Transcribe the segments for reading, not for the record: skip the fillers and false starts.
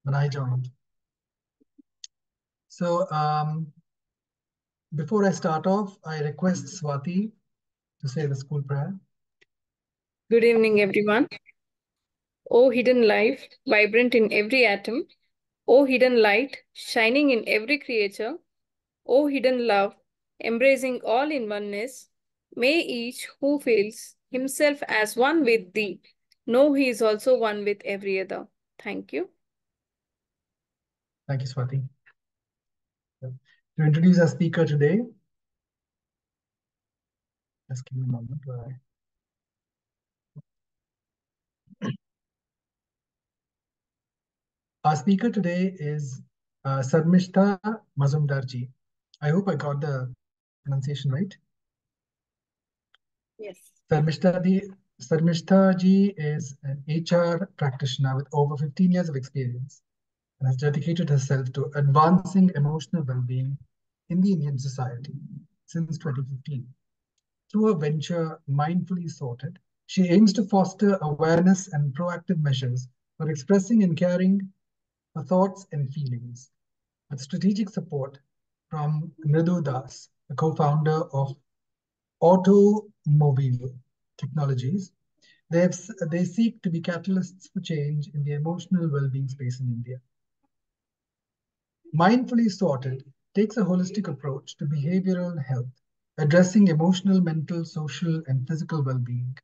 when I joined. So before I start off, I request Swati to say the school prayer. Good evening, everyone. O hidden life, vibrant in every atom. O hidden light, shining in every creature. O hidden love, embracing all in oneness. May each who feels himself as one with thee know he is also one with every other. Thank you. Thank you, Swati. To introduce our speaker today, just give me a moment. Our speaker today is Sarmistha Mazumder ji. I hope I got the pronunciation right. Yes. Sarmistha ji is an HR practitioner with over 15 years of experience and has dedicated herself to advancing emotional well-being in the Indian society since 2015. Through her venture, Mindfully Sorted, she aims to foster awareness and proactive measures for expressing and caring for thoughts and feelings. With strategic support from Mridu Das, the co-founder of Automobile Technologies, they seek to be catalysts for change in the emotional well-being space in India. Mindfully Sorted takes a holistic approach to behavioral health, addressing emotional, mental, social, and physical well-being.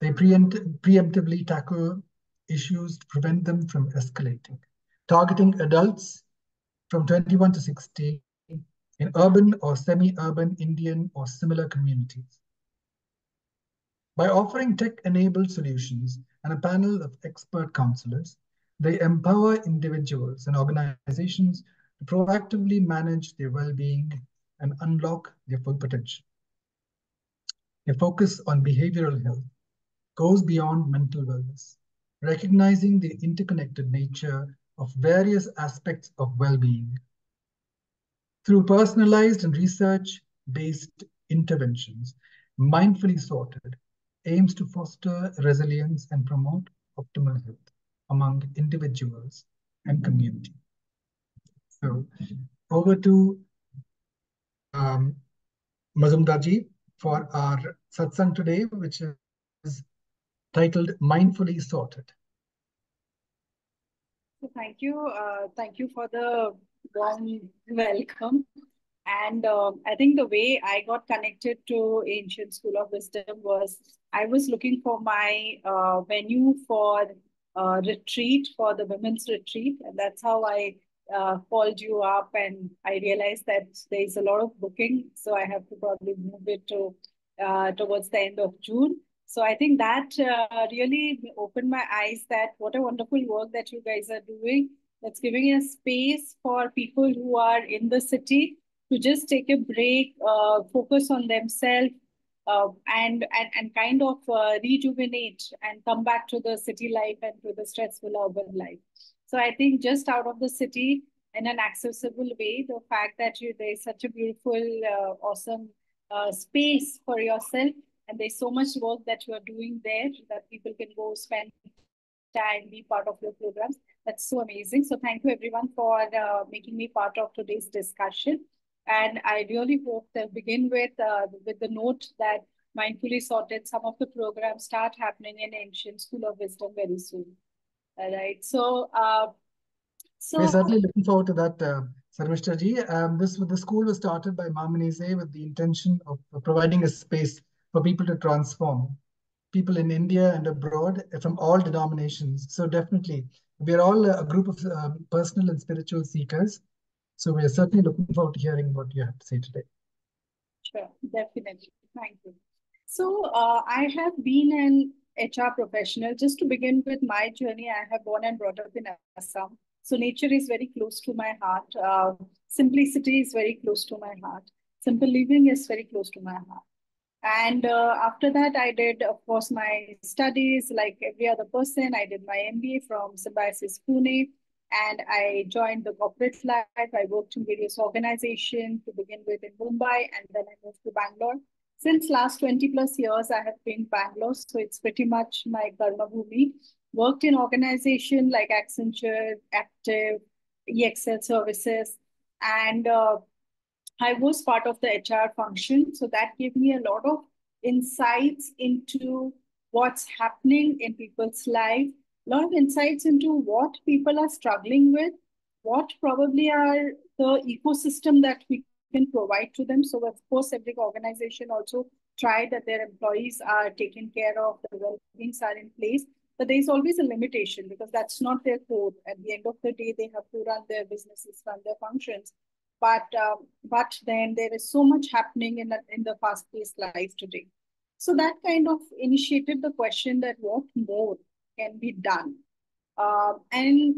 They preemptively tackle issues to prevent them from escalating, targeting adults from 21 to 60 in urban or semi-urban Indian or similar communities. By offering tech-enabled solutions and a panel of expert counselors, they empower individuals and organizations to proactively manage their well-being and unlock their full potential. Their focus on behavioral health goes beyond mental wellness, recognizing the interconnected nature of various aspects of well-being. Through personalized and research-based interventions, Mindfully Sorted aims to foster resilience and promote optimal health among individuals and community. So over to Mazumdarji for our satsang today, which is titled Mindfully Sorted. So thank you for the warm welcome. And I think the way I got connected to Ancient School of Wisdom was I was looking for my venue for retreat, for the women's retreat. And that's how I called you up, and I realized that there's a lot of booking. So I have to probably move it to towards the end of June. So I think that really opened my eyes that what a wonderful work that you guys are doing. That's giving a space for people who are in the city to just take a break, focus on themselves, and kind of rejuvenate and come back to the city life and to the stressful urban life. So I think just out of the city in an accessible way, the fact that there's such a beautiful, awesome space for yourself, and there's so much work that you are doing there that people can go spend time, be part of your programs. That's so amazing. So thank you everyone for making me part of today's discussion. And I really hope to begin with the note that Mindfully Sorted, some of the programs start happening in Ancient School of Wisdom very soon. All right. So, we're certainly looking forward to that, Sarmishta ji. The school was started by Mamanise with the intention of providing a space for people to transform, people in India and abroad from all denominations. So definitely, we're all a group of personal and spiritual seekers. So we're certainly looking forward to hearing what you have to say today. Sure, definitely. Thank you. So I have been an HR professional. Just to begin with my journey, I have born and brought up in Assam. So nature is very close to my heart. Simplicity is very close to my heart. Simple living is very close to my heart. And after that, I did, of course, my studies like every other person. I did my MBA from Symbiosis Pune, and I joined the corporate life. I worked in various organizations to begin with in Mumbai, and then I moved to Bangalore. Since last 20 plus years, I have been Bangalore, so it's pretty much my karma bhumi. worked in organization like Accenture, Active, EXL Services, and I was part of the HR function. So that gave me a lot of insights into what's happening in people's life, a lot of insights into what people are struggling with, what probably are the ecosystem that we can provide to them. So, of course, every organization also try that their employees are taken care of, the well-beings are in place. But there is always a limitation because that's not their core. At the end of the day, they have to run their businesses, run their functions, but then there is so much happening in the fast-paced life today. So that kind of initiated the question that what more can be done. And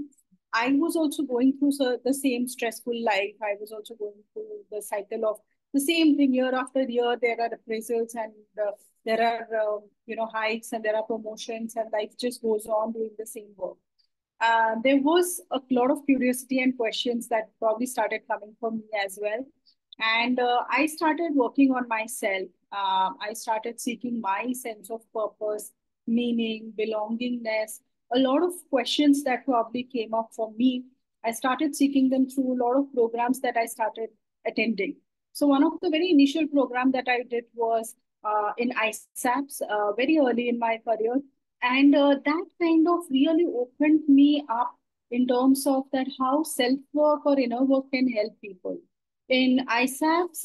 I was also going through the same stressful life. I was also going through the cycle of the same thing year after year. There are appraisals and there are hikes and there are promotions, and life just goes on doing the same work. There was a lot of curiosity and questions that probably started coming from me as well. And I started working on myself. I started seeking my sense of purpose, meaning, belongingness. A lot of questions that probably came up for me. I started seeking them through a lot of programs that I started attending. So one of the very initial program that I did was in ISAPS very early in my career, and that kind of really opened me up in terms of that how self work or inner work can help people. In ISAPs,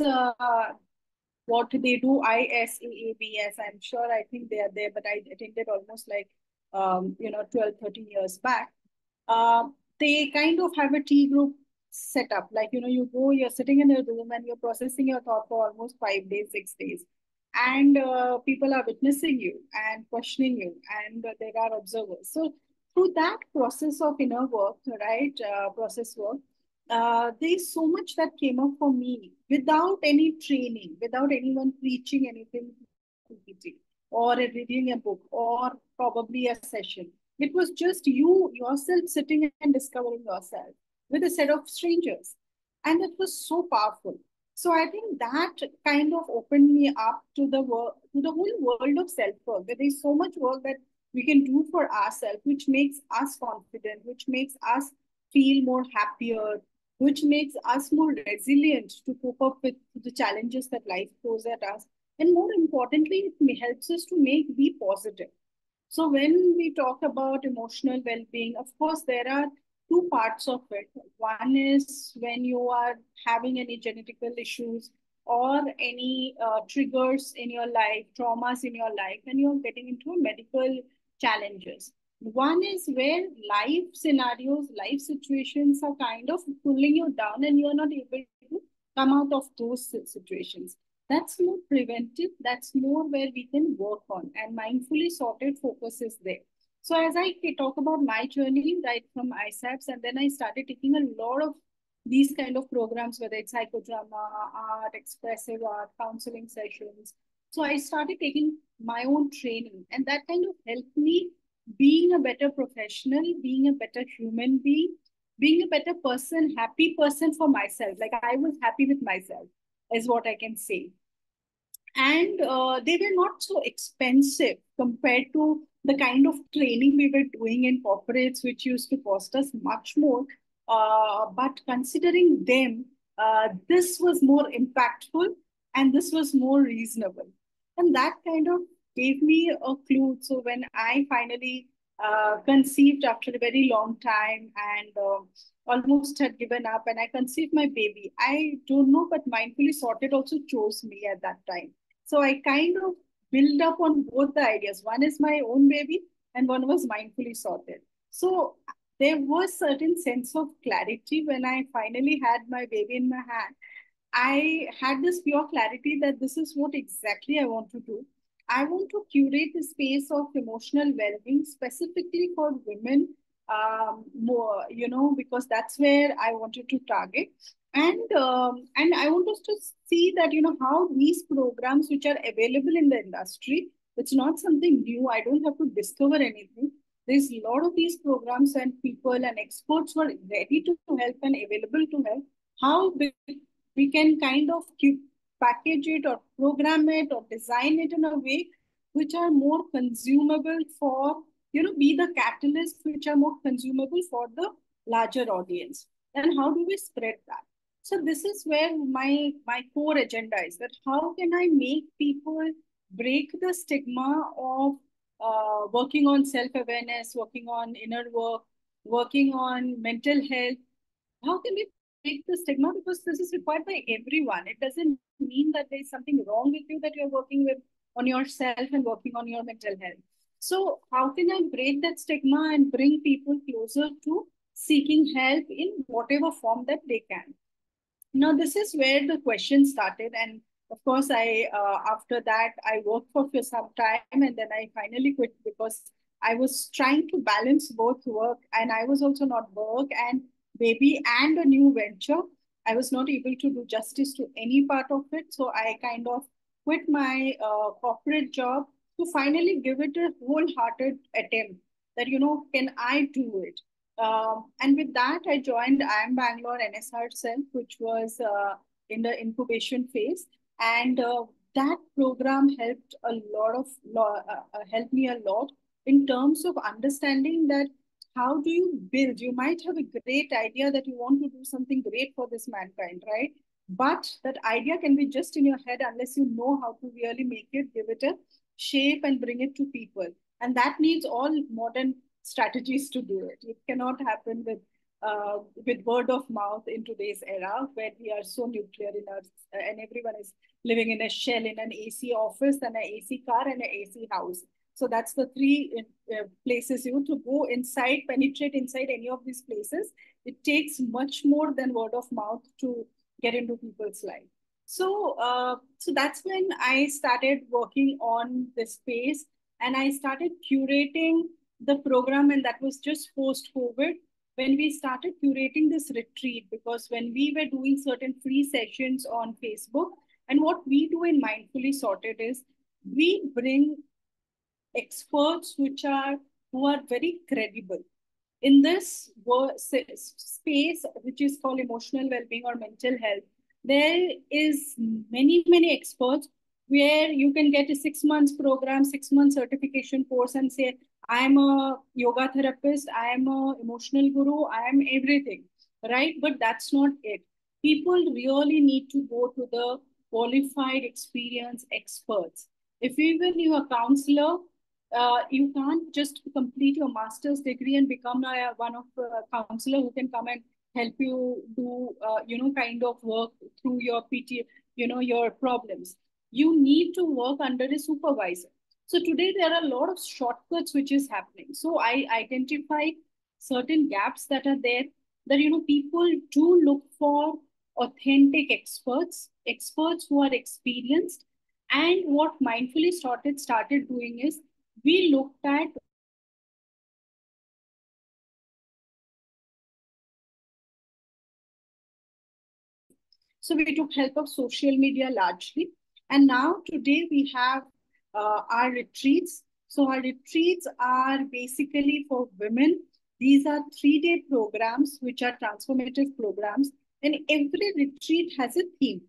what they do, ISAABS, I'm sure I think they are there, but I attended almost like 12, 13 years back. Uh, they kind of have a tea group set up. Like, you go, you're sitting in a room and you're processing your thought for almost 5 days, 6 days. And people are witnessing you and questioning you, and there are observers. So, through that process of inner work, right, process work, there's so much that came up for me without any training, without anyone preaching anything or reading a book or probably a session. It was just you yourself sitting and discovering yourself with a set of strangers. And it was so powerful. So I think that kind of opened me up to the whole world of self-work. There is so much work that we can do for ourselves, which makes us confident, which makes us feel more happier, which makes us more resilient to cope up with the challenges that life throws at us. And more importantly, it helps us to be positive. So when we talk about emotional well-being, of course, there are two parts of it. One is when you are having any genetical issues or any triggers in your life, traumas in your life, and you're getting into medical challenges. One is where life scenarios, life situations are kind of pulling you down and you're not able to come out of those situations. That's more preventive. That's more where we can work on. And mindfully sorted focus is there. So as I talk about my journey, right from ISAPS, and then I started taking a lot of these kind of programs, whether it's psychodrama, art, expressive art, counseling sessions. So I started taking my own training, and that kind of helped me being a better professional, being a better human being a better person, happy person for myself. Like I was happy with myself, is what I can say. And they were not so expensive compared to the kind of training we were doing in corporates, which used to cost us much more. But considering them, this was more impactful and this was more reasonable. And that kind of gave me a clue. So when I finally conceived after a very long time and almost had given up, and I conceived my baby, I don't know, but mindfully sorted also chose me at that time. So I kind of build up on both the ideas. One is my own baby, and one was mindfully sorted. So there was certain sense of clarity when I finally had my baby in my hand. I had this pure clarity that this is what exactly I want to do. I want to curate the space of emotional well-being specifically for women, more, because that's where I wanted to target. And I want us to see that, how these programs which are available in the industry, it's not something new. I don't have to discover anything. There's a lot of these programs and people and experts who are ready to help and available to help. How we can kind of package it or program it or design it in a way which are more consumable for be the catalyst which are more consumable for the larger audience. Then how do we spread that? So this is where my core agenda is, that how can I make people break the stigma of working on self-awareness, working on inner work, working on mental health. How can we break the stigma? Because this is required by everyone. It doesn't mean that there's something wrong with you that you're working with on yourself and working on your mental health. So how can I break that stigma and bring people closer to seeking help in whatever form that they can? Now, this is where the question started. And of course, after that, I worked for some time and then I finally quit because I was trying to balance both work and I was also not work and baby and a new venture. I was not able to do justice to any part of it. So I kind of quit my corporate job to finally give it a wholehearted attempt that, can I do it? And with that, I joined IIM Bangalore NSR Cell, which was in the incubation phase. And that program helped helped me a lot in terms of understanding that how do you build? You might have a great idea that you want to do something great for this mankind, right? But that idea can be just in your head unless you know how to really make it, give it a shape, and bring it to people. And that needs all modern strategies to do it. It cannot happen with word of mouth in today's era where we are so nuclear in our and everyone is living in a shell in an AC office and an AC car and an AC house. So that's the three places to go inside, penetrate inside any of these places. It takes much more than word of mouth to get into people's life. So that's when I started working on this space and I started curating the program, and that was just post-COVID when we started curating this retreat, because when we were doing certain free sessions on Facebook, and what we do in Mindfully Sorted is we bring experts who are very credible in this space, which is called emotional well-being or mental health. There is many experts where you can get a 6 months program, 6 months certification course and say, I am a yoga therapist, I am a emotional guru, I am everything, right? But that's not it. People really need to go to the qualified, experienced experts. If even you're a counselor, you can't just complete your master's degree and become one of a counselor who can come and help you do, kind of work through your PT, your problems. You need to work under a supervisor. So today there are a lot of shortcuts which is happening. So I identify certain gaps that are there that, people do look for authentic experts who are experienced. And what Mindfully started doing is we looked at so we took help of social media largely. And now today we have our retreats. So our retreats are basically for women. These are 3-day programs, which are transformative programs. And every retreat has a theme.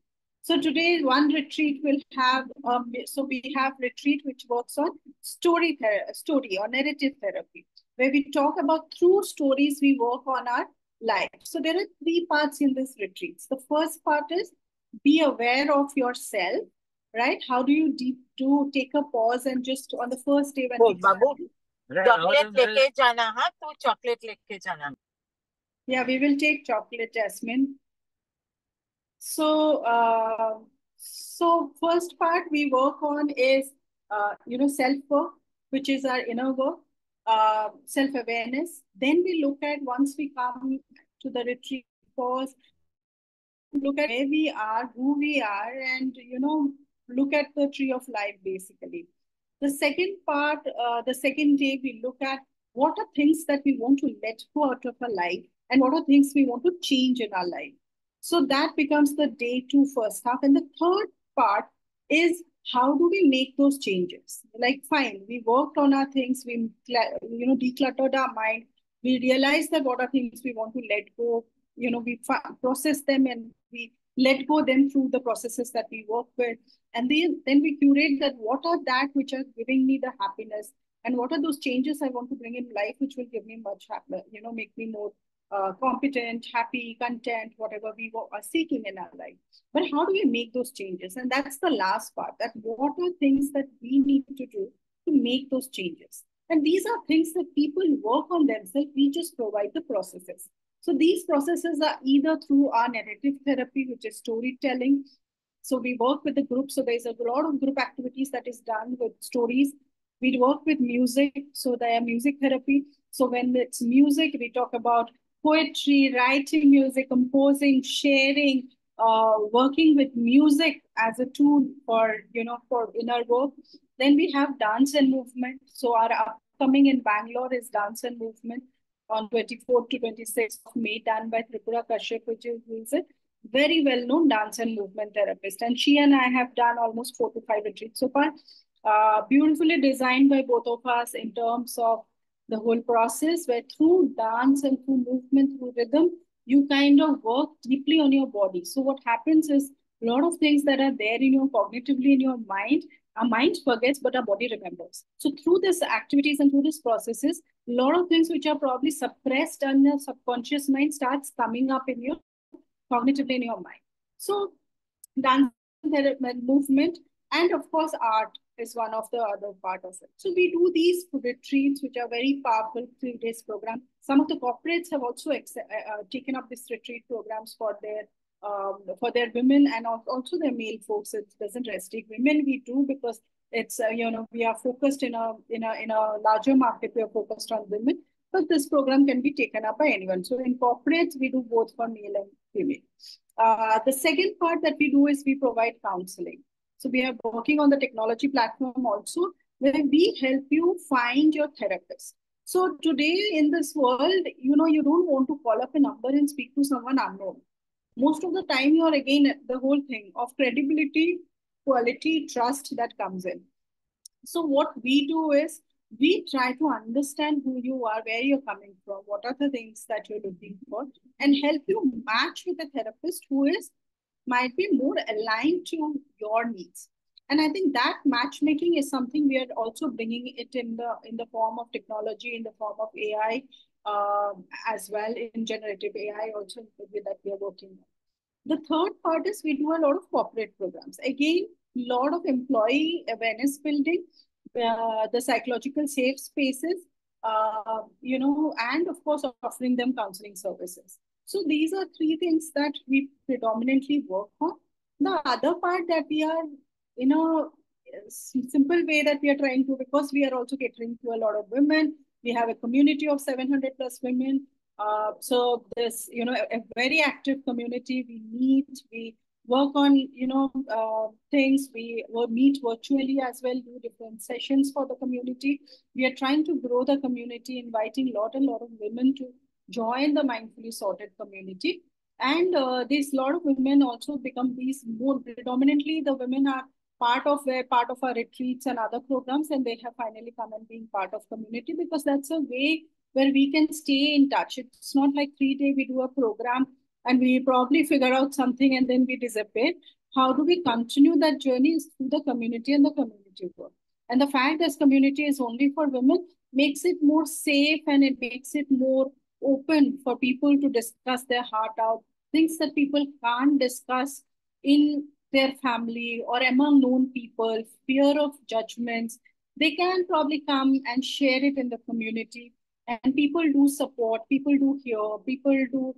So today, one retreat will have, so we have retreat which works on story or narrative therapy, where we talk about through stories, we work on our life. So there are 3 parts in this retreats. The first part is be aware of yourself, right? How do you take a pause and just on the first day when Babu, chocolate leke jana hai, to chocolate leke jana. Yeah, we will take chocolate, Jasmine. So, so first part we work on is, self-work, which is our inner work, self-awareness. Then we look at, once we come to the retreat pause, look at where we are, who we are, and, look at the tree of life, basically. The second part, the second day, we look at what are things that we want to let go out of our life and what are things we want to change in our life. So that becomes the day 2 first half. And the third part is how do we make those changes? Like, fine, we worked on our things, we, decluttered our mind, we realized that what are things we want to let go, we process them and we let go them through the processes that we work with. And then we curate that what are that which are giving me the happiness, and what are those changes I want to bring in life, which will give me much happier, make me more competent, happy, content, whatever we are seeking in our life. But how do we make those changes? And that's the last part, that what are things that we need to do to make those changes? And these are things that people work on themselves. We just provide the processes. So these processes are either through our narrative therapy, which is storytelling. So we work with the group. So there's a lot of group activities that is done with stories. We work with music. So there are music therapy. So when it's music, we talk about poetry, writing music, composing, sharing, working with music as a tool for, for inner work. Then we have dance and movement. So our upcoming in Bangalore is dance and movement on 24th to 26th of May, done by Tripura Kashyap, who is a very well-known dance and movement therapist. And she and I have done almost 4 to 5 retreats so far, beautifully designed by both of us in terms of the whole process, where through dance and through movement, through rhythm, you kind of work deeply on your body. So what happens is a lot of things that are there in your cognitively in your mind, our mind forgets, but our body remembers. So through these activities and through these processes, a lot of things which are probably suppressed on your subconscious mind starts coming up in your cognitively in your mind. So dance movement, and of course art is one of the other part of it. So we do these retreats, which are very powerful 3 days program. Some of the corporates have also taken up these retreat programs for their women and also their male folks. It doesn't restrict women. We do because it's we are focused in a larger market. We are focused on women, but this program can be taken up by anyone. So in corporates, we do both for male and female. The second part that we do is we provide counseling. So we are working on the technology platform also, where we help you find your therapist. So today in this world, you don't want to call up a number and speak to someone unknown. Most of the time, you're again the whole thing of credibility, quality, trust that comes in. So what we do is we try to understand who you are, where you're coming from, what are the things that you're looking for, and help you match with a therapist who might be more aligned to your needs. And I think that matchmaking is something we are also bringing it in the form of technology, in the form of AI, as well, in generative AI also that we are working on. The third part is we do a lot of corporate programs. Again, a lot of employee awareness building, the psychological safe spaces, and of course offering them counseling services. So these are 3 things that we predominantly work on. The other part that we are in a simple way that we are trying to, because we are also catering to a lot of women. We have a community of 700 plus women. So this, a very active community. We meet, we work on, things. We will meet virtually as well, do different sessions for the community. We are trying to grow the community, inviting a lot of women to join the Mindfully Sorted community. And these lot of women also become these more predominantly the women are part of our retreats and other programs, and they have finally come and being part of community, because that's a way where we can stay in touch. It's not like 3 day we do a program and we probably figure out something and then we disappear. How do we continue that journey is through the community and the community work. And the fact that community is only for women makes it more safe, and it makes it more open for people to discuss their heart out, things that people can't discuss in their family or among known people, fear of judgments. They can probably come and share it in the community, and people do support, people do hear, people do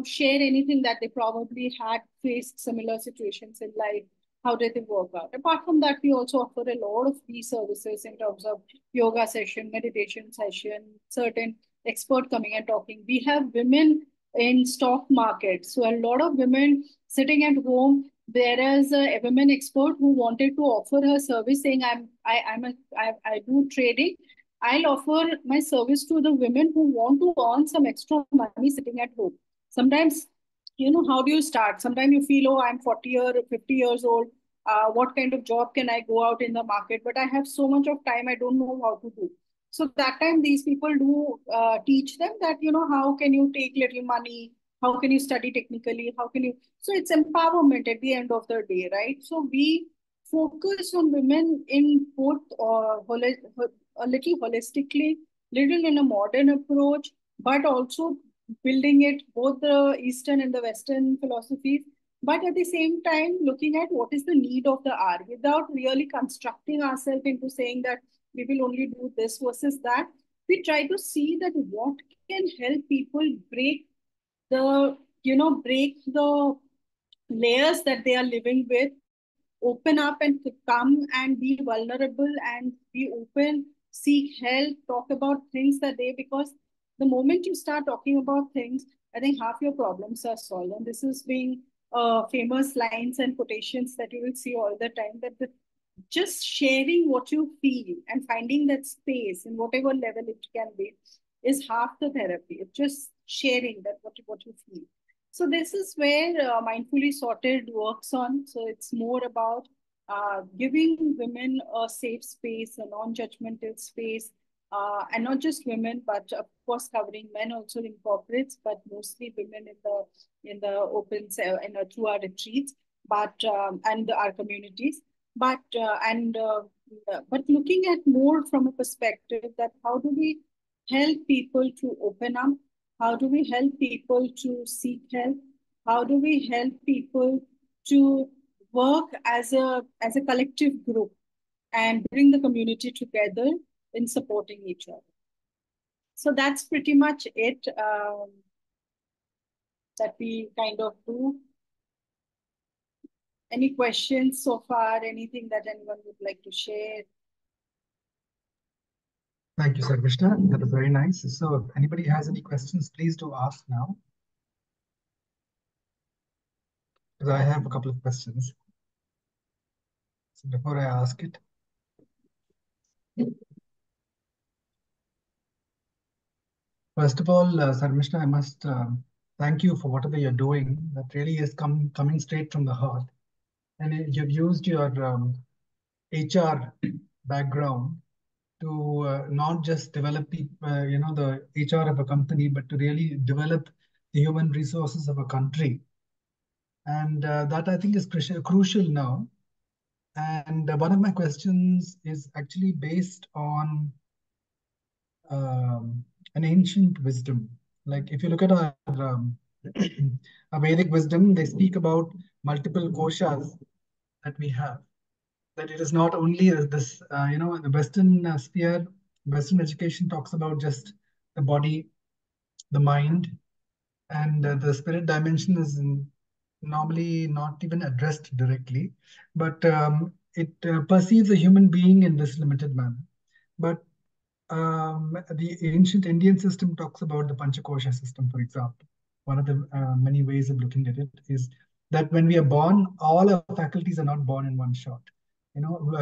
share anything that they probably had faced similar situations in life. How did they work out? Apart from that, we also offer a lot of these services in terms of yoga session, meditation session, certain expert coming and talking. We have women in stock market. So a lot of women sitting at home. There is a women expert who wanted to offer her service, saying, I do trading. I'll offer my service to the women who want to earn some extra money sitting at home. Sometimes, how do you start? Sometimes you feel, oh, I'm 40 or 50 years old. What kind of job can I go out in the market? But I have so much of time, I don't know how to do. So that time, these people do teach them that, how can you take little money? How can you study technically? How can you? So it's empowerment at the end of the day, right? So we focus on women in both a little holistically, little in a modern approach, but also building it both the Eastern and the Western philosophies, but at the same time looking at what is the need of the hour without really constructing ourselves into saying that we will only do this versus that. We try to see that what can help people the break the layers that they are living with, open up and come and be vulnerable and be open, seek help, talk about things that they, because the moment you start talking about things, I think half your problems are solved. And this is being famous lines and quotations that you will see all the time, that just sharing what you feel and finding that space in whatever level it can be is half the therapy. It's just sharing that what you feel. So this is where Mindfully Sorted works on. So it's more about giving women a safe space, a non-judgmental space, and not just women, but of course covering men also in corporates, but mostly women in the open through our retreats, but and our communities. But looking at more from a perspective that how do we help people to open up, how do we help people to seek help, how do we help people to work as a collective group and bring the community together in supporting each other. So that's pretty much it that we kind of do. Any questions so far? Anything that anyone would like to share? Thank you, Sarmistha. That was very nice. So if anybody has any questions, please do ask now. Because I have a couple of questions. So before I ask it, first of all, Sarmistha, I must thank you for whatever you're doing. That really is coming straight from the heart. And you've used your HR background to not just develop the HR of a company, but to really develop the human resources of a country. And that I think is crucial now. And one of my questions is actually based on an ancient wisdom. Like if you look at our Vedic wisdom, they speak about multiple koshas that we have. That it is not only this, the Western sphere, Western education talks about just the body, the mind, and the spirit dimension is normally not even addressed directly, but it perceives a human being in this limited manner. But the ancient Indian system talks about the Panchakosha system, for example. One of the many ways of looking at it is that when we are born, all our faculties are not born in one shot.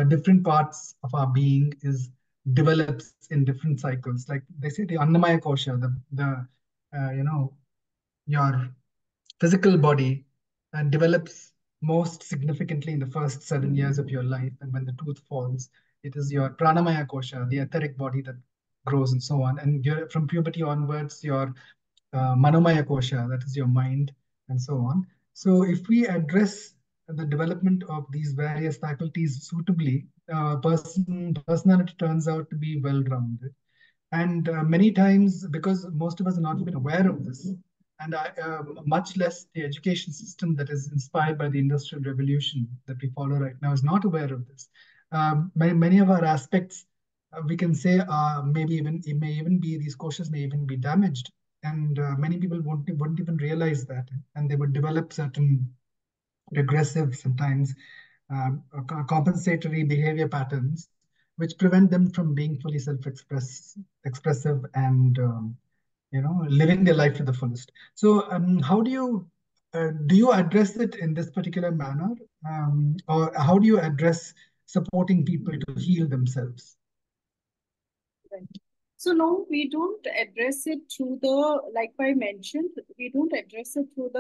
Different parts of our being is develops in different cycles. Like they say, the Annamaya Kosha, your physical body develops most significantly in the first 7 years of your life. And when the tooth falls, it is your pranamaya kosha, the etheric body, that grows and so on. And from puberty onwards, your manomaya kosha, that is your mind, and so on. So if we address the development of these various faculties suitably, personality turns out to be well-rounded. And many times, because most of us are not even aware of this, and much less the education system that is inspired by the Industrial Revolution that we follow right now is not aware of this. Many of our aspects, we can say, maybe even it may even be these koshas may even be damaged, and many people wouldn't even realize that, and they would develop certain regressive, sometimes compensatory behavior patterns, which prevent them from being fully expressive and living their life to the fullest. So how do you address it in this particular manner, or how do you address supporting people to heal themselves? Right. So no, we don't address it through like I mentioned, we don't address it through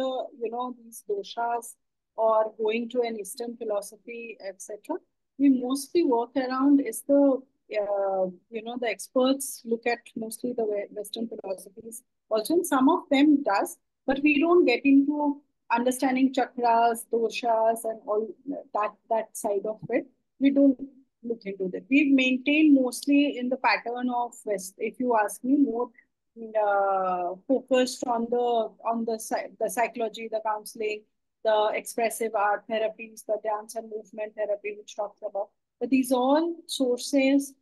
these doshas or going to an Eastern philosophy, etc. We mostly work around is the experts look at mostly the Western philosophies also, and some of them does, but we don't get into understanding chakras, doshas, and all that side of it. We don't look into that. We've maintained mostly in the pattern of West. If you ask me, more focused on the psychology, the counseling, the expressive art therapies, the dance and movement therapy, which talks about. But these all sources,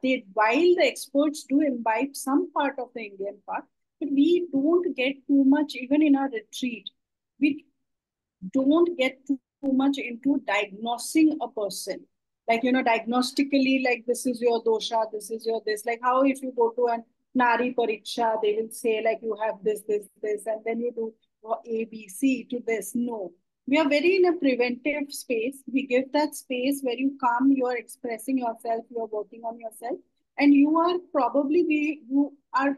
they while the experts do imbibe some part of the Indian part, but we don't get too much even in our retreat. We don't get too much into diagnosing a person. Like, diagnostically, like this is your dosha, this is your this. Like how if you go to an Nari Pariksha, they will say like you have this, and then you do A, B, C to this. No. We are very in a preventive space. We give that space where you come, you are expressing yourself, you are working on yourself, and you are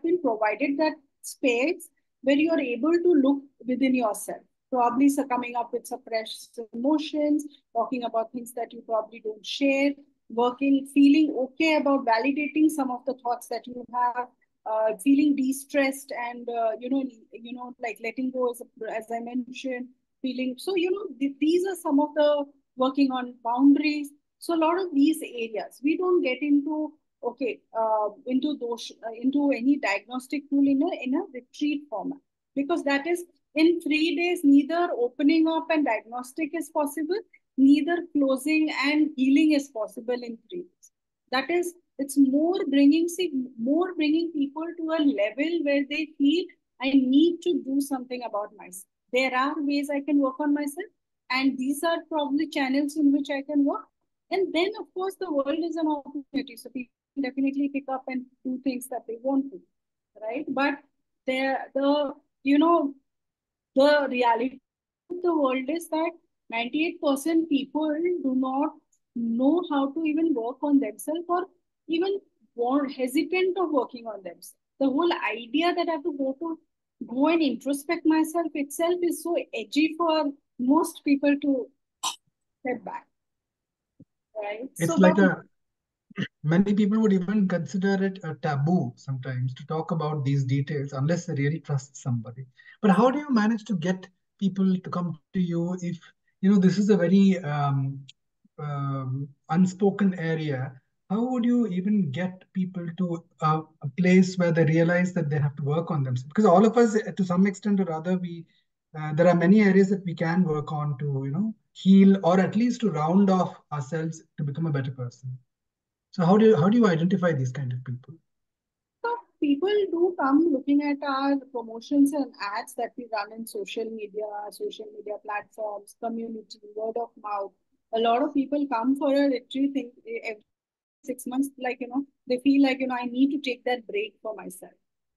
been provided that space where you are able to look within yourself, probably coming up with suppressed emotions, talking about things that you probably don't share, working, feeling okay about validating some of the thoughts that you have, feeling de-stressed and like letting go, as I mentioned, feeling. So these are some of the working on boundaries. So a lot of these areas we don't get into. Okay, into those into any diagnostic tool in a retreat format, because that is in 3 days, neither opening up and diagnostic is possible, neither closing and healing is possible in 3 days. That is, it's more bringing people to a level where they feel I need to do something about myself. There are ways I can work on myself, and these are probably channels in which I can work. And then, of course, the world is an opportunity. So people definitely pick up and do things that they want to, right? But you know, the reality of the world is that 98% people do not know how to even work on themselves, or even hesitant of working on themselves. The whole idea that I have to go and introspect myself itself is so edgy for most people to step back, right? It's So like that a many people would even consider it a taboo sometimes to talk about these details unless they really trust somebody. But how do you manage to get people to come to you if this is a very unspoken area? How would you even get people to a place where they realize that they have to work on themselves? Because all of us, to some extent or other, we there are many areas that we can work on to heal, or at least to round off ourselves to become a better person. So how do you identify these kind of people? so people do come looking at our promotions and ads that we run in social media platforms, community, word of mouth. A lot of people come for a retreat every 6 months, like, they feel like, I need to take that break for myself.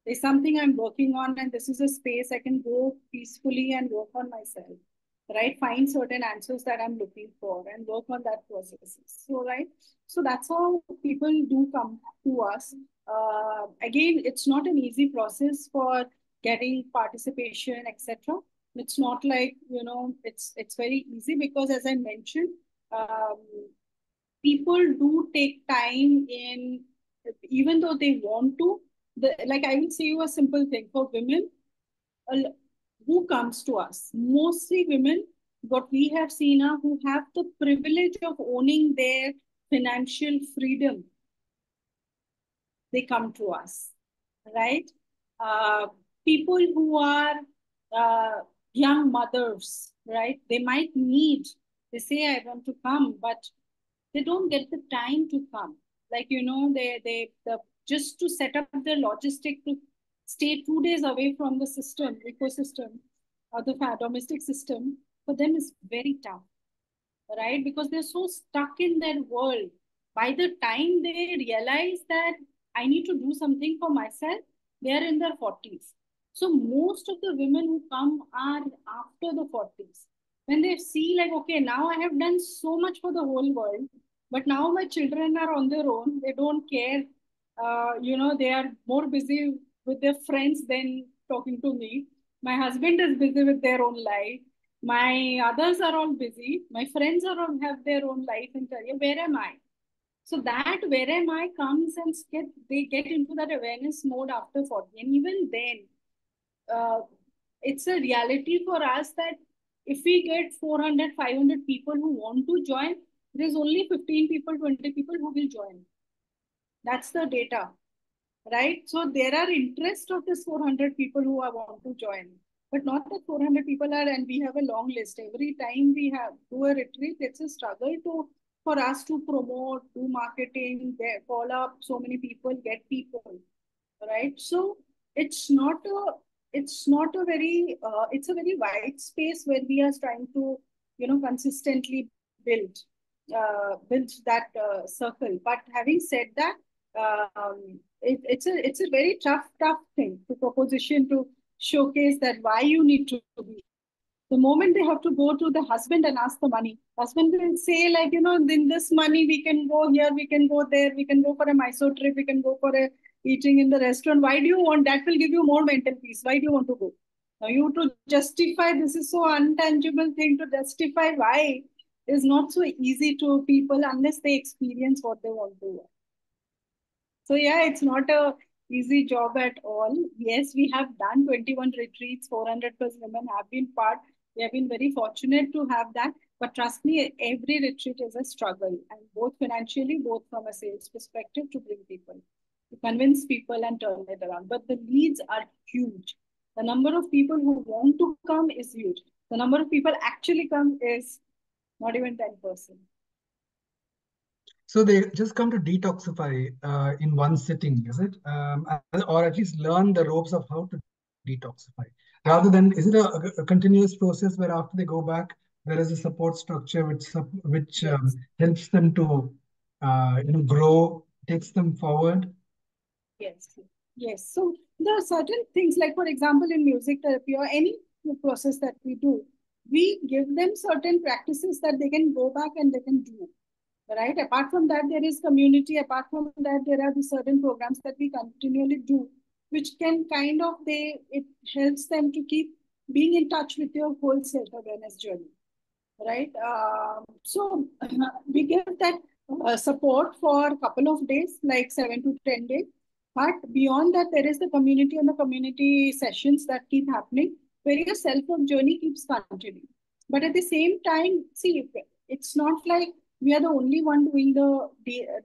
There's something I'm working on, and this is a space I can go peacefully and work on myself, right? Find certain answers that I'm looking for and work on that processes. So, right. So that's how people do come to us. Again, it's not an easy process for getting participation, etc. It's not like, it's very easy, because as I mentioned, um, people do take time in, even though they want to. Like I will say you a simple thing for women, who comes to us, mostly women. What we have seen are who have the privilege of owning their financial freedom, they come to us, right? uh, People who are uh, young mothers, right? They might need, they say I want to come, but they don't get the time to come. Like, just to set up the logistic to stay 2 days away from the ecosystem, or the domestic system, for them is very tough, right? Because they're so stuck in their world. By the time they realize that I need to do something for myself, they are in their 40s. So most of the women who come are after the 40s. When they see, like, okay, now I have done so much for the whole world, but now my children are on their own. They don't care. They are more busy with their friends than talking to me. My husband is busy with their own life. My others are all busy. My friends are all have their own life and career. Where am I? So that where am I comes and they get into that awareness mode after 40. And even then, uh, it's a reality for us that if we get 400, 500 people who want to join, There's only 15 people, 20 people who will join. That's the data, right? So there are interest of this 400 people who are want to join, but not that 400 people are, and we have a long list. Every time we have do a retreat, it's a struggle to for us to promote, do marketing, call up so many people, get people, right? So it's not a it's not a very it's a very wide space where we are trying to consistently build that circle. But having said that, it's a very tough thing to proposition to showcase that why you need to be here. The moment they have to go to the husband and ask the money, husband will say like, in this money we can go here, we can go there, we can go for a Mysore trip, we can go for a eating in the restaurant. Why do you want that? Will give you more mental peace. Why do you want to go? Now you to justify, this is so untangible thing to justify why is not so easy to people unless they experience what they want to. So yeah, it's not a easy job at all. Yes, we have done 21 retreats, 400 plus women have been part. We have been very fortunate to have that. But trust me, every retreat is a struggle, and both financially, both from a sales perspective to bring people, to convince people and turn it around. But the leads are huge. The number of people who want to come is huge. The number of people actually come is not even 10%. So they just come to detoxify in one sitting, is it? Or at least learn the ropes of how to detoxify. Rather than, is it a continuous process where after they go back, there is a support structure which Yes. helps them to grow, takes them forward? Yes, yes. So there are certain things like, for example, in music therapy or any process that we do, we give them certain practices that they can go back and they can do. Right. Apart from that, there is community. Apart from that, there are the certain programs that we continually do, which can kind of it helps them to keep being in touch with your whole self-awareness journey. Right. So we give that support for a couple of days, like 7 to 10 days. But beyond that, there is the community and the community sessions that keep happening where your self-work journey keeps continuing. But at the same time, see, it's not like we are the only one doing the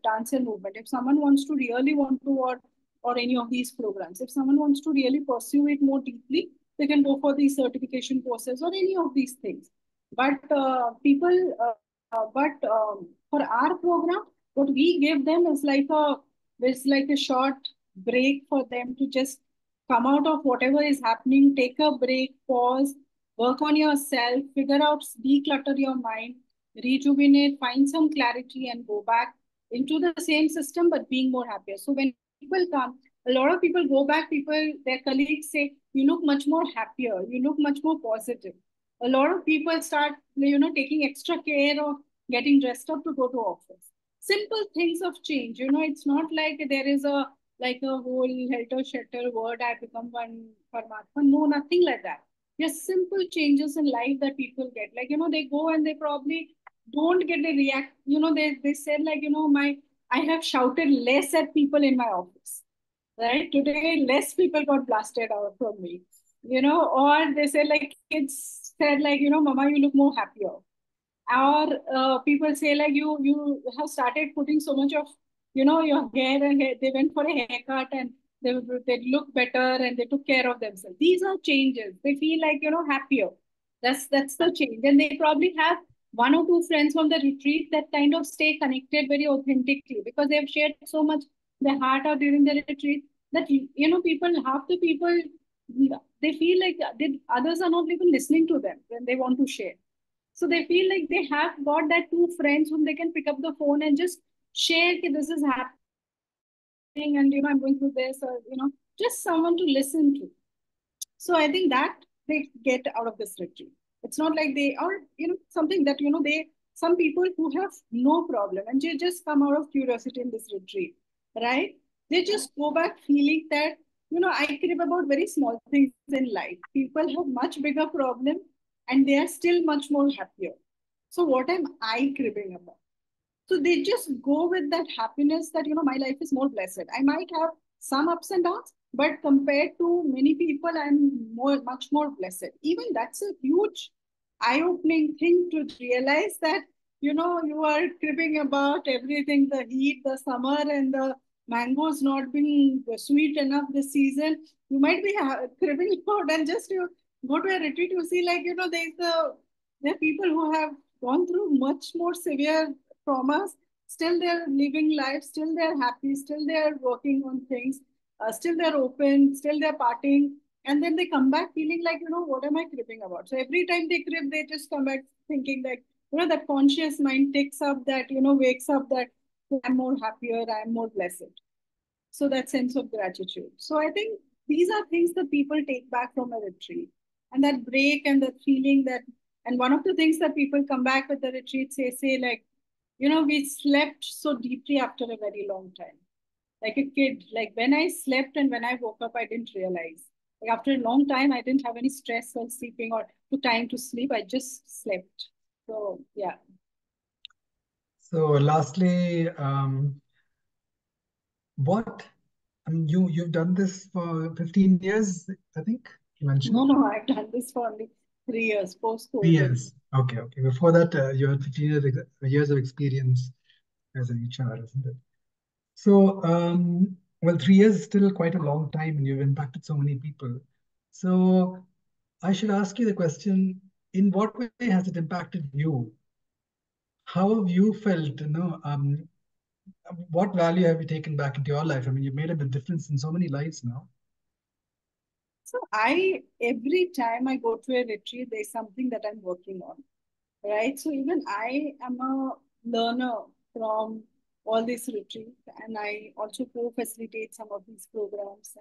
dance and movement. If someone wants to really want to, or any of these programs, if someone wants to really pursue it more deeply, they can go for these certification courses or any of these things. But for our program, what we give them is like a short break for them to just come out of whatever is happening, take a break, pause, work on yourself, figure out, declutter your mind, rejuvenate, find some clarity, and go back into the same system, but being more happier. So when people come, a lot of people go back, their colleagues say, you look much more happier, you look much more positive. A lot of people start, taking extra care of getting dressed up to go to office. Simple things of change. It's not like there is a whole helter-skelter word, I become one Paramatma. No, nothing like that. Just simple changes in life that people get. Like, they go and they probably don't get a react. They said like, I have shouted less at people in my office. Right? Today, less people got blasted out from me. Or they said like kids said like, Mama, you look more happier. Or people say like you have started putting so much of your hair, and they went for a haircut and they look better and they took care of themselves. These are changes. They feel like happier. That's the change. And they probably have one or two friends from the retreat that kind of stay connected very authentically because they've shared so much their heart out during the retreat that people, half the people, they feel like others are not even listening to them when they want to share. So they feel like they have got that two friends whom they can pick up the phone and just share that this is happening and I'm going through this, or just someone to listen to. So I think that they get out of this retreat. It's not like they are, something that some people who have no problem and they just come out of curiosity in this retreat, right? They just go back feeling that I crib about very small things in life. People have much bigger problem and they are still much more happier. So what am I cribbing about? So they just go with that happiness that, my life is more blessed. I might have some ups and downs, but compared to many people, I'm much more blessed. Even that's a huge eye-opening thing to realize that you are cribbing about everything, the heat, the summer, and the mangoes not being sweet enough this season. You might be cribbing about, and just you go to a retreat, you see, like, there are people who have gone through much more severe traumas. Still, they're living life. Still, they're happy. Still, they're working on things. Still, they're open. Still, they're partying. And then they come back feeling like, what am I cribbing about? So every time they crib, they just come back thinking like, that conscious mind takes up that, wakes up that I'm more happier, I'm more blessed. So that sense of gratitude. So I think these are things that people take back from a retreat. And that break and that feeling that, and one of the things that people come back with the retreat say like, we slept so deeply after a very long time. Like a kid, like when I slept and when I woke up, I didn't realize. Like after a long time, I didn't have any stress while sleeping or to time to sleep. I just slept. So yeah. So lastly, what you've done this for 15 years, I think you mentioned. No, I've done this for only 3 years post-COVID. 3 years. Okay. Before that, you had 15 years of experience as an HR, isn't it? So, well, 3 years is still quite a long time, and you've impacted so many people. So, I should ask you the question: in what way has it impacted you? How have you felt? What value have you taken back into your life? I mean, you've made a big difference in so many lives now. So every time I go to a retreat, there's something that I'm working on, right? So even I am a learner from all these retreats, and I also co-facilitate some of these programs.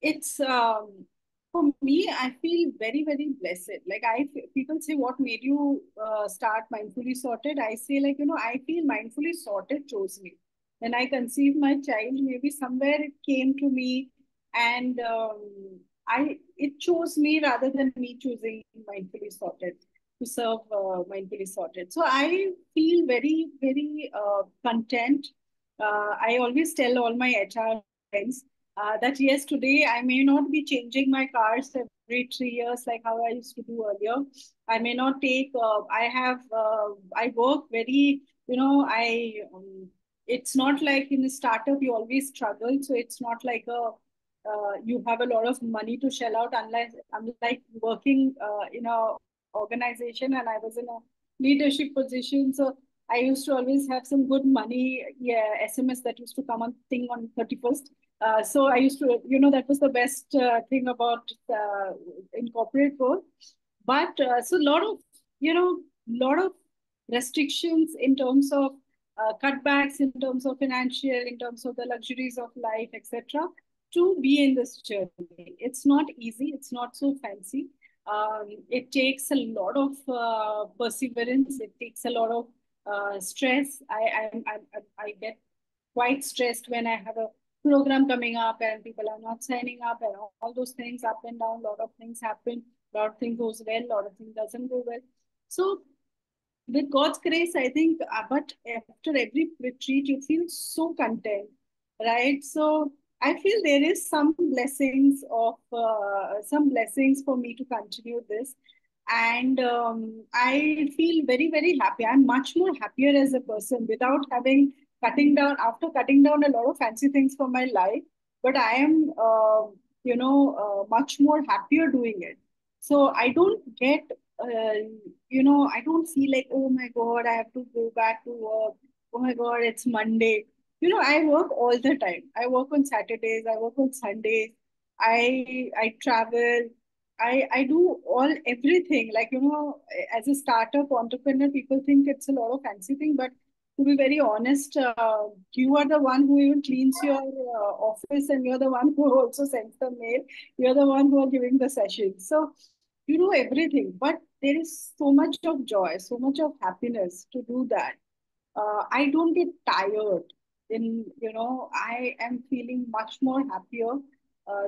It's for me, I feel very, very blessed. Like people say, what made you start Mindfully Sorted? I say, like, I feel Mindfully Sorted chose me. When I conceived my child, maybe somewhere it came to me, and I it chose me rather than me choosing Mindfully Sorted to serve Mindfully Sorted. So I feel very, very content. I always tell all my HR friends that yes, today I may not be changing my cars every 3 years like how I used to do earlier. I may not take. I work very. It's not like in a startup you always struggle. So it's not like you have a lot of money to shell out. Unlike working in a organization, and I was in a leadership position, so I used to always have some good money. Yeah, SMS that used to come on thing on 31st. So I used to, that was the best thing about in corporate world. But so lot of restrictions in terms of cutbacks, in terms of financial, in terms of the luxuries of life, etc. To be in this journey, it's not easy. It's not so fancy. It takes a lot of perseverance. It takes a lot of stress. I get quite stressed when I have a program coming up and people are not signing up and all those things up and down. A lot of things happen. A lot of things goes well. A lot of things doesn't go well. So with God's grace, I think, but after every retreat, you feel so content, right? So I feel there is some blessings for me to continue this. And I feel very, very happy. I'm much more happier as a person without after cutting down a lot of fancy things from my life. But I am, much more happier doing it. So I don't get I don't feel like, oh my God, I have to go back to work. Oh my God, it's Monday. I work all the time. I work on Saturdays. I work on Sundays. I travel. I do everything. Like, as a startup entrepreneur, people think it's a lot of fancy thing, but to be very honest, you are the one who even cleans your office, and you're the one who also sends the mail. You're the one who are giving the session. So you do everything, but there is so much of joy, so much of happiness to do that. I don't get tired. I am feeling much more happier.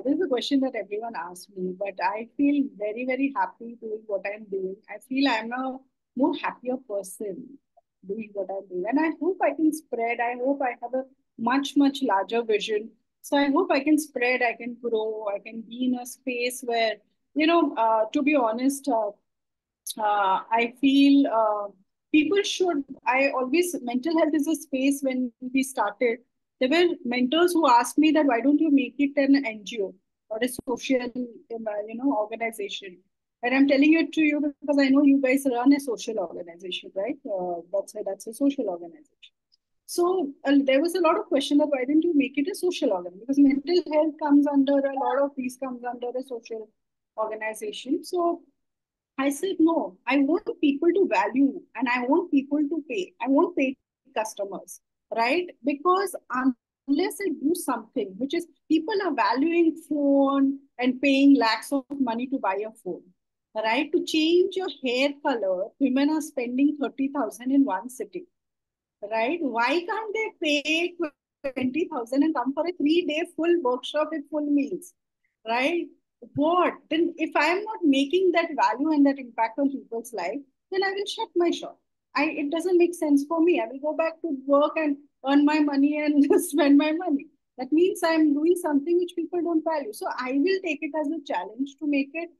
This is a question that everyone asks me, but I feel very, very happy doing what I'm doing. I feel I'm a more happier person doing what I'm doing. And I hope I can spread. I hope I have a much, much larger vision. So I hope I can spread, I can grow, I can be in a space where, to be honest, I feel people should, I always, mental health is a space. When we started, there were mentors who asked me that why don't you make it an NGO or a social, organization. And I'm telling it to you because I know you guys run a social organization, right? That's a social organization. So there was a lot of question of why didn't you make it a social organization? Because mental health comes under, a lot of these comes under a social organization. So I said, no, I want people to value and I want people to pay. I want paid customers, right? Because unless I do something, which is people are valuing phone and paying lakhs of money to buy a phone, right? To change your hair color, women are spending 30,000 in one sitting, right? Why can't they pay 20,000 and come for a 3 day full workshop with full meals, right? What? Then, if I am not making that value and that impact on people's life, then I will shut my shop. It doesn't make sense for me. I will go back to work and earn my money and spend my money. That means I'm doing something which people don't value. So I will take it as a challenge to make it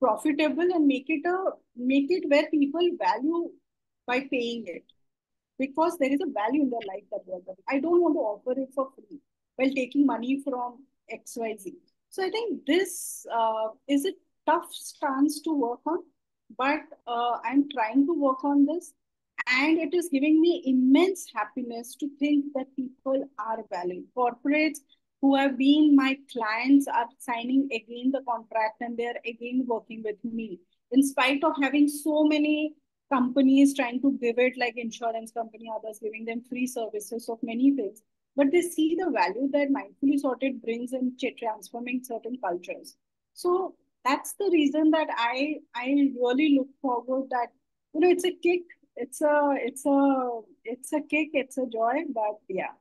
profitable and make it where people value by paying it, because there is a value in their life that we are getting. I don't want to offer it for free while taking money from XYZ. So I think this is a tough stance to work on, but I'm trying to work on this. And it is giving me immense happiness to think that people are valuing. Corporates who have been my clients are signing again the contract and they're again working with me. In spite of having so many companies trying to give it, like insurance company, others giving them free services of many things, but they see the value that mindfully sorted brings in transforming certain cultures. So that's the reason that I really look forward that, it's a kick, it's a kick, it's a joy, but yeah,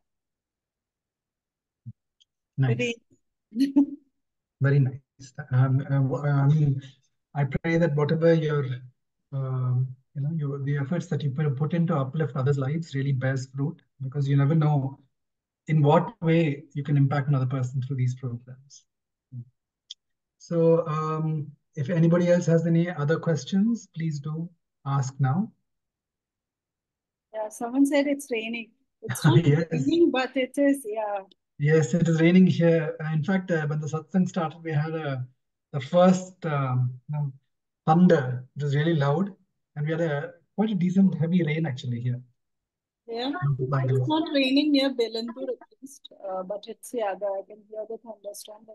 Nice. very Very nice. I mean, I pray that whatever your, the efforts that you put into uplift others' lives really bears fruit, because you never know in what way you can impact another person through these programs. So, if anybody else has any other questions, please do ask now. Yeah, someone said it's raining. It's not Yes. raining, but it is, yeah. Yes, it is raining here. In fact, when the satsang started, we had the first thunder. It was really loud, and we had quite a decent heavy rain actually here Yeah, in it's Bangalore. not raining near Belandur at least, but it's, yeah, I can hear the thunderstorm.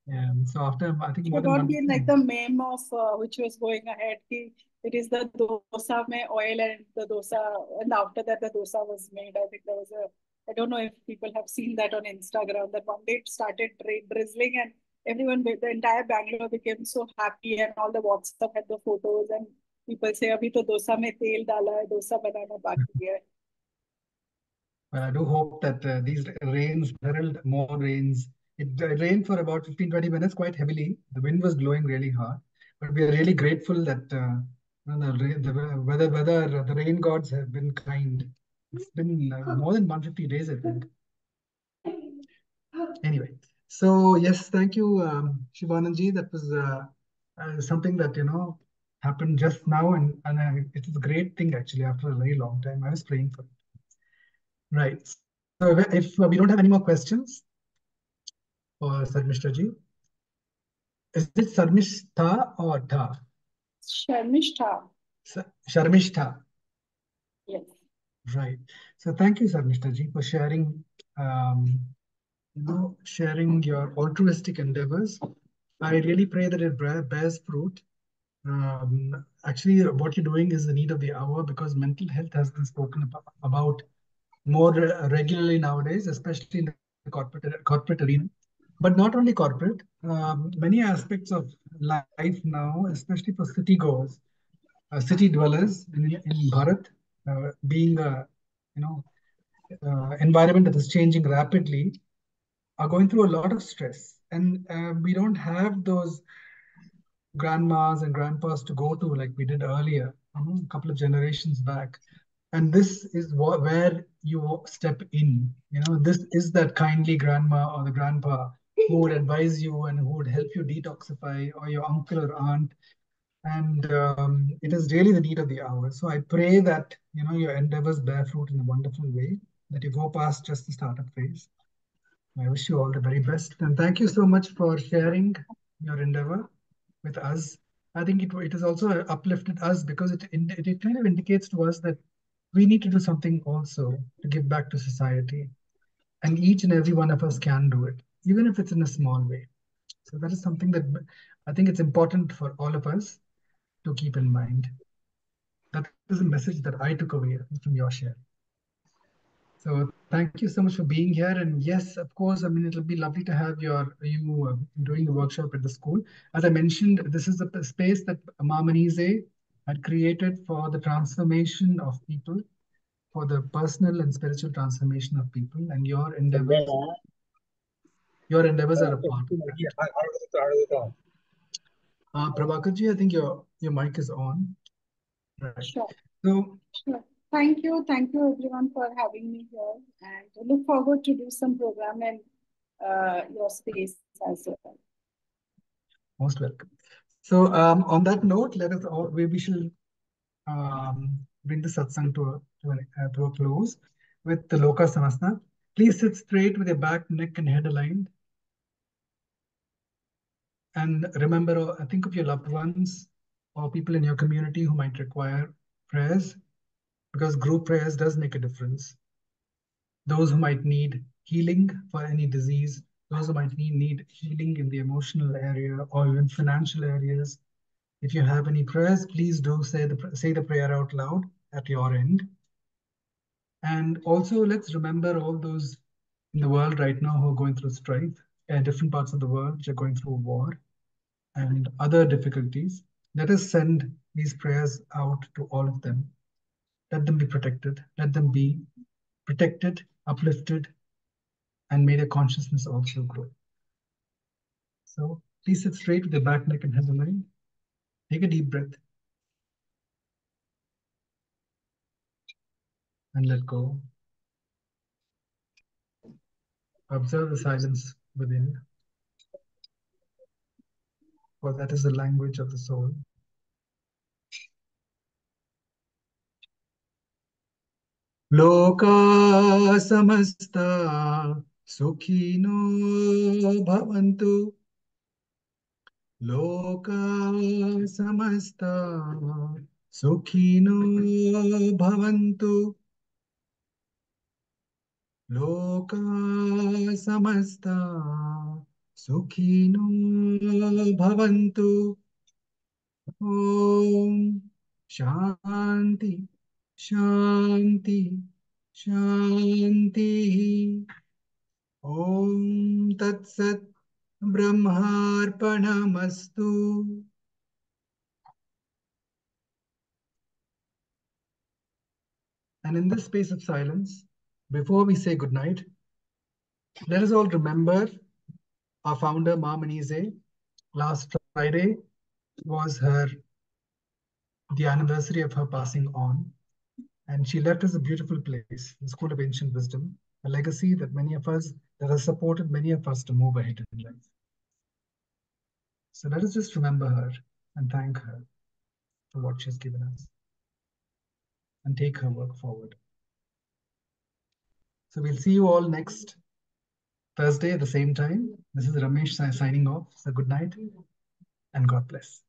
Yeah. So after I think It more than forgot one. the, like the meme of which was going ahead. It is the dosa mein oil and the dosa, and after that the dosa was made. I think there was a, I don't know if people have seen that on Instagram, that one day it started drizzling and everyone, the entire Bangalore became so happy and all the WhatsApp had the photos and people say, abhi to dosa mein tel dala hai, dosa banana baki hai. I do hope that these rains herald more rains. It rained for about 15-20 minutes quite heavily. The wind was blowing really hard, but we are really grateful that the rain gods have been kind. It's been more than 150 days, I think. Anyway, so yes, thank you, Shivananji. That was something that happened just now, and it was a great thing actually. After a very long time, I was praying for it. Right. So if we don't have any more questions for Sarmishta ji, is it Sarmistha or Tha? Sharmishta. Sharmishta. Yes. Right. So thank you, Sarmishta ji, for sharing, sharing your altruistic endeavors. I really pray that it bears fruit. Actually, what you're doing is the need of the hour, because mental health has been spoken about more regularly nowadays, especially in the corporate arena. But not only corporate, many aspects of life now, especially for city goers, city dwellers in Bharat, being a environment that is changing rapidly, are going through a lot of stress, and we don't have those grandmas and grandpas to go to like we did earlier, a couple of generations back. And this is where you step in. This is that kindly grandma or the grandpa who would advise you and who would help you detoxify, or your uncle or aunt. And it is really the need of the hour. So I pray that your endeavors bear fruit in a wonderful way, that you go past just the startup phase. I wish you all the very best, and thank you so much for sharing your endeavor with us. I think it has also uplifted us because it kind of indicates to us that we need to do something also to give back to society, and each and every one of us can do it, even if it's in a small way. So that is something that I think it's important for all of us to keep in mind. That is a message that I took away from your share. So thank you so much for being here. And yes, of course, I mean, it'll be lovely to have you doing the workshop at the school. As I mentioned, this is a space that Mamanize had created for the transformation of people, for the personal and spiritual transformation of people. And your endeavors are a part of that. Prabhakarji, I think your mic is on. Right. Sure. So Sure. Thank you. Thank you everyone for having me here, and I look forward to do some program in your space as well. most welcome. So on that note, we shall bring the satsang to a close with the Loka Samastha. Please sit straight with your back, neck, and head aligned. And remember, think of your loved ones or people in your community who might require prayers, because group prayers does make a difference. Those who might need healing for any disease, those who might need healing in the emotional area or even financial areas. If you have any prayers, please do say the prayer out loud at your end. And also, let's remember all those in the world right now who are going through strife, different parts of the world which are going through war and other difficulties. Let us send these prayers out to all of them. Let them be protected. Let them be protected, uplifted, and may their consciousness also grow. So please sit straight with your back, neck, and head aligned. Take a deep breath and let go. Observe the silence within, for that is the language of the soul. Loka samasta sukhino bhavantu. Loka samasta sukhino bhavantu. Loka samasta sukhino bhavantu. Om Shanti Shanti Shanti. Om Tat Sat Brahmarpanamastu. And in this space of silence, before we say goodnight, let us all remember our founder, Ma Manize. Last Friday was the anniversary of her passing on. And she left us a beautiful place, the School of Ancient Wisdom, a legacy that has supported many of us to move ahead in life. So let us just remember her and thank her for what she's given us and take her work forward. So we'll see you all next Thursday at the same time. This is Ramesh signing off. So good night and God bless.